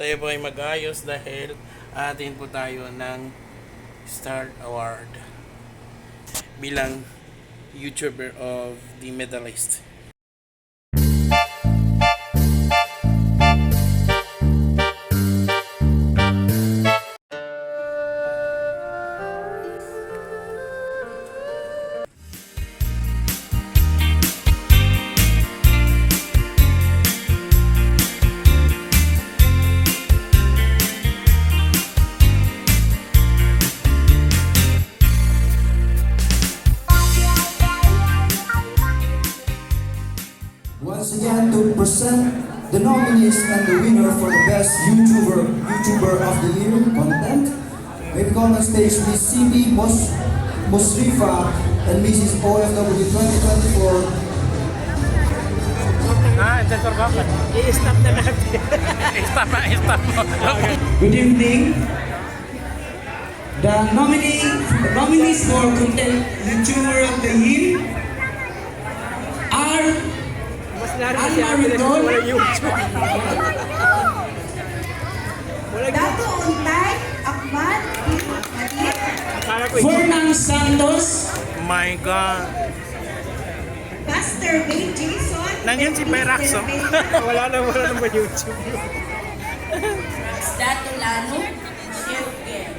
tayo po ay mag-ayos dahil atin po tayo ng Star Award bilang YouTuber of the Medalist. Once again, to present the nominees and the winner for the best YouTuber of the Year content, may we call on stage Ms. CP Musrifa and Mrs. OFW 2024. Sensor bakit? I-stop na natin. I-stop mo. Good evening. The nominees for Content YouTuber of the Year are Alma Rindon, Dato Untay, Akman, Fernang Santos, My God. Pastor May Jason, Nandiyan si Peraxo. wala na ba YouTube? Dato Lano, Chef Ken.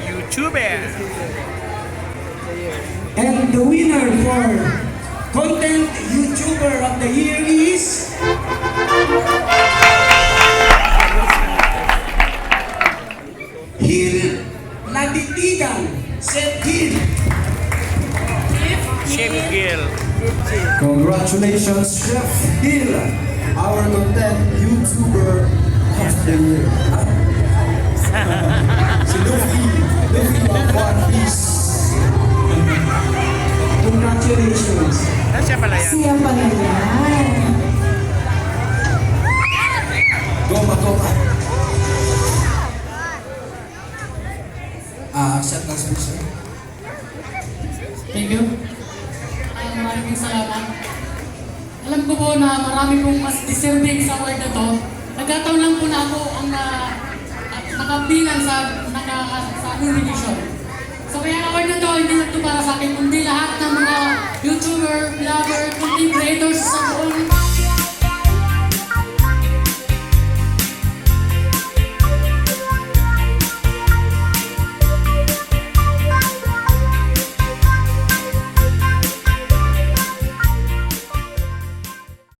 YouTuber. and the winner for Content YouTuber of the Year is Hill Laditigan, Seth Hill. Chef Gil. Congratulations, Chef Hill, our content YouTuber of the Year. Si Luffy of One Piece. Congratulations. Siya pala yan. Siya pala yan. Goma. Accept ng sponsor. Thank you. Maraming salamat. Alam ko po na marami pong mas deserving sa award na to. Nagkataon lang po na ako ang nakabilang sa nomination. So kaya ang award na to, hindi lang ito para sa akin, kundi lahat ng mga YouTuber, vlogger, content creators sa buong